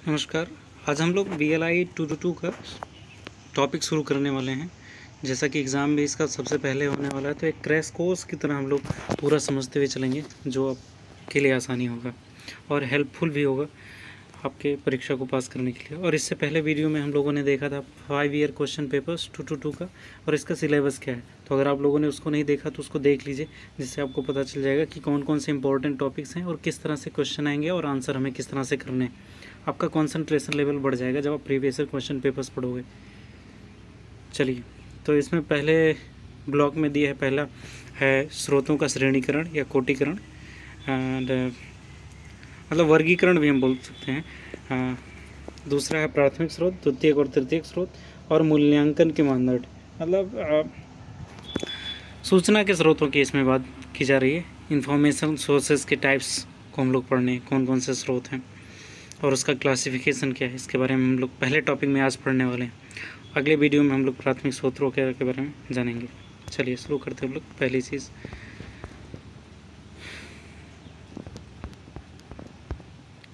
नमस्कार। आज हम लोग VLI 222 का टॉपिक शुरू करने वाले हैं। जैसा कि एग्ज़ाम भी इसका सबसे पहले होने वाला है, तो एक क्रैश कोर्स की तरह हम लोग पूरा समझते हुए चलेंगे, जो आपके लिए आसानी होगा और हेल्पफुल भी होगा आपके परीक्षा को पास करने के लिए। और इससे पहले वीडियो में हम लोगों ने देखा था 5 ईयर क्वेश्चन पेपर्स 222 का और इसका सिलेबस क्या है। तो अगर आप लोगों ने उसको नहीं देखा तो उसको देख लीजिए, जिससे आपको पता चल जाएगा कि कौन कौन से इंपॉर्टेंट टॉपिक्स हैं और किस तरह से क्वेश्चन आएंगे और आंसर हमें किस तरह से करने हैं। आपका कंसंट्रेशन लेवल बढ़ जाएगा जब आप प्रीवियस ईयर क्वेश्चन पेपर्स पढ़ोगे। चलिए, तो इसमें पहले ब्लॉक में दिया है, पहला है स्रोतों का श्रेणीकरण या कोटिकरण, एंड मतलब वर्गीकरण भी हम बोल सकते हैं। दूसरा है प्राथमिक स्रोत, द्वितीयक और तृतीयक स्रोत, और मूल्यांकन के मानदंड, मतलब सूचना के स्रोतों की इसमें बात की जा रही है। इंफॉर्मेशन सोर्सेज के टाइप्स को हम लोग पढ़ने, कौन कौन से स्रोत हैं और उसका क्लासिफिकेशन क्या है, इसके बारे में हम लोग पहले टॉपिक में आज पढ़ने वाले हैं। अगले वीडियो में हम लोग प्राथमिक स्रोतों के बारे में जानेंगे। चलिए शुरू करते हैं हम लोग। पहली चीज़,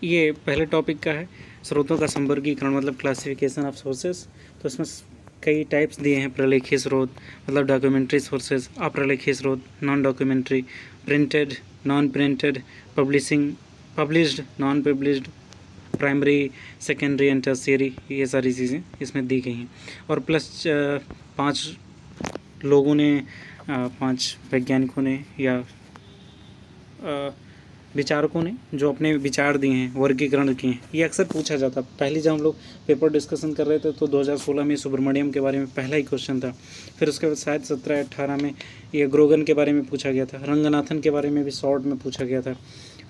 ये पहले टॉपिक का है, स्रोतों का संवर्गीकरण मतलब क्लासिफिकेशन ऑफ सोर्सेस। तो इसमें कई टाइप्स दिए हैं। प्रलेखीय स्रोत मतलब डॉक्यूमेंट्री सोर्सेज, अप्रलेखीय स्रोत non documentary, printed, non printed, published, non published, primary, secondary and tertiary, ये सारी चीज़ें इसमें दी गई हैं। और प्लस 5 लोगों ने, 5 वैज्ञानिकों ने या विचारकों ने जो अपने विचार दिए हैं, वर्गीकरण किए हैं। ये अक्सर पूछा जाता। पहले जब हम लोग पेपर डिस्कशन कर रहे थे तो 2016 में सुब्रमण्यम के बारे में पहला ही क्वेश्चन था। फिर उसके बाद शायद 17-18 में ये ग्रोगन के बारे में पूछा गया था। रंगनाथन के बारे में भी शॉर्ट में पूछा गया था।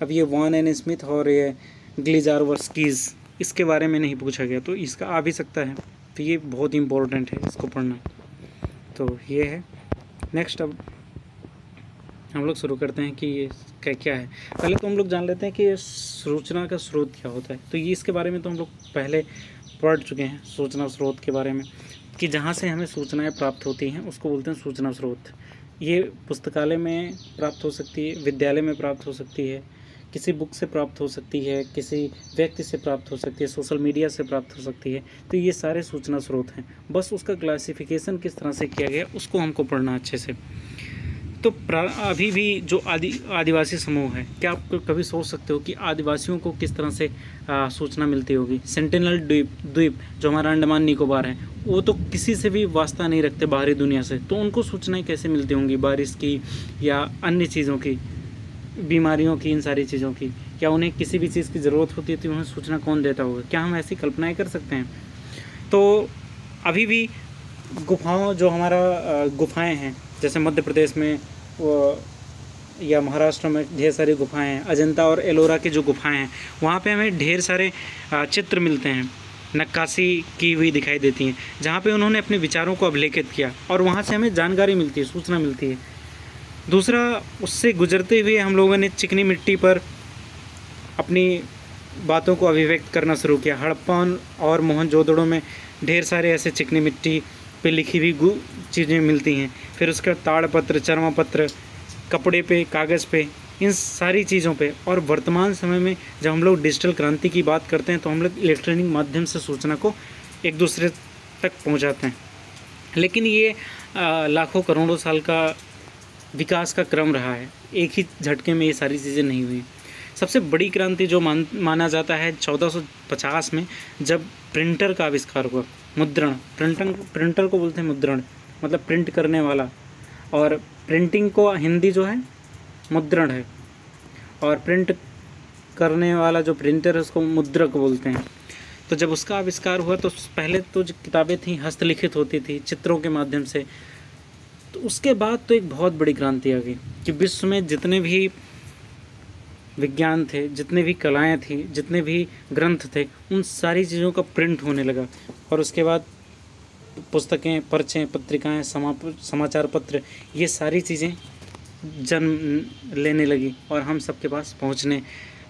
अब ये वॉन एन स्मिथ और ये ग्लिजारवर्स्कीज़, इसके बारे में नहीं पूछा गया, तो इसका आ भी सकता है। तो ये बहुत इंपॉर्टेंट है, इसको पढ़ना। तो ये है। नेक्स्ट अब हम लोग शुरू करते हैं कि ये क्या है। पहले तो हम लोग जान लेते हैं कि सूचना का स्रोत क्या होता है। तो ये इसके बारे में तो हम लोग पहले पढ़ चुके हैं, सूचना स्रोत के बारे में, कि जहाँ से हमें सूचनाएं प्राप्त होती हैं उसको बोलते हैं सूचना स्रोत। ये पुस्तकालय में प्राप्त हो सकती है, विद्यालय में प्राप्त हो सकती है, किसी बुक से प्राप्त हो सकती है, किसी व्यक्ति से प्राप्त हो सकती है, सोशल मीडिया से प्राप्त हो सकती है। तो ये सारे सूचना स्रोत हैं। बस उसका क्लासिफिकेशन किस तरह से किया गया उसको हमको पढ़ना अच्छे से। तो अभी भी जो आदिवासी समूह है, क्या आप कभी सोच सकते हो कि आदिवासियों को किस तरह से सूचना मिलती होगी? सेंटिनल द्वीप जो हमारा अंडमान निकोबार है, वो तो किसी से भी वास्ता नहीं रखते बाहरी दुनिया से, तो उनको सूचनाएं कैसे मिलती होंगी बारिश की या अन्य चीज़ों की, बीमारियों की, इन सारी चीज़ों की? क्या उन्हें किसी भी चीज़ की ज़रूरत होती है तो उन्हें सूचना कौन देता होगा? क्या हम ऐसी कल्पनाएँ कर सकते हैं? तो अभी भी गुफाओं, जो हमारा गुफाएँ हैं, जैसे मध्य प्रदेश में या महाराष्ट्र में ढेर सारी गुफाएं हैं। अजंता और एलोरा की जो गुफाएं हैं, वहाँ पे हमें ढेर सारे चित्र मिलते हैं, नक्काशी की हुई दिखाई देती हैं, जहाँ पे उन्होंने अपने विचारों को अभिलेखित किया और वहाँ से हमें जानकारी मिलती है, सूचना मिलती है। दूसरा, उससे गुजरते हुए हम लोगों ने चिकनी मिट्टी पर अपनी बातों को अभिव्यक्त करना शुरू किया। हड़प्पा और मोहनजोदड़ो में ढेर सारे ऐसे चिकनी मिट्टी पे लिखी हुई चीज़ें मिलती हैं। फिर उसका ताड़पत्र, चर्मपत्र, कपड़े पे, कागज़ पे, इन सारी चीज़ों पे। और वर्तमान समय में जब हम लोग डिजिटल क्रांति की बात करते हैं तो हम लोग इलेक्ट्रॉनिक माध्यम से सूचना को एक दूसरे तक पहुंचाते हैं। लेकिन ये लाखों करोड़ों साल का विकास का क्रम रहा है, एक ही झटके में ये सारी चीज़ें नहीं हुई। सबसे बड़ी क्रांति जो माना जाता है 1450 में, जब प्रिंटर का आविष्कार हुआ। मुद्रण, प्रिंटर को बोलते हैं मुद्रण, मतलब प्रिंट करने वाला। और प्रिंटिंग को हिंदी जो है मुद्रण है, और प्रिंट करने वाला जो प्रिंटर है उसको मुद्रक बोलते हैं। तो जब उसका आविष्कार हुआ तो पहले तो जो किताबें थी हस्तलिखित होती थी चित्रों के माध्यम से। तो उसके बाद तो एक बहुत बड़ी क्रांति आ गई कि विश्व में जितने भी विज्ञान थे, जितने भी कलाएँ थी, जितने भी ग्रंथ थे, उन सारी चीज़ों का प्रिंट होने लगा। और उसके बाद पुस्तकें, पर्चे, पत्रिकाएं, समाचार पत्र, ये सारी चीज़ें जन्म लेने लगी और हम सबके पास पहुंचने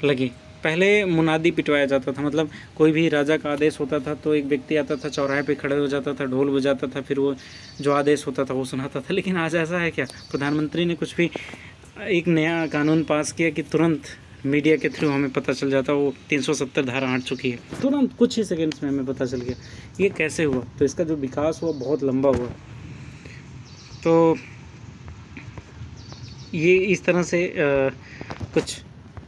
लगी। पहले मुनादी पिटवाया जाता था, मतलब कोई भी राजा का आदेश होता था तो एक व्यक्ति आता था, चौराहे पे खड़े हो जाता था, ढोल बजाता था, फिर वो जो आदेश होता था वो सुनाता था। लेकिन आज ऐसा है क्या? प्रधानमंत्री ने कुछ भी एक नया कानून पास किया कि तुरंत मीडिया के थ्रू हमें पता चल जाता, वो 370 धारा हट चुकी है, तुरंत कुछ ही सेकंड्स में हमें पता चल गया। ये कैसे हुआ? तो इसका जो विकास हुआ बहुत लंबा हुआ। तो ये इस तरह से कुछ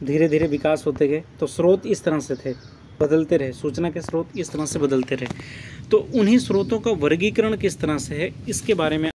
धीरे धीरे विकास होते गए। तो स्रोत इस तरह से थे, बदलते रहे, सूचना के स्रोत इस तरह से बदलते रहे। तो उन्हीं स्रोतों का वर्गीकरण किस तरह से है, इसके बारे में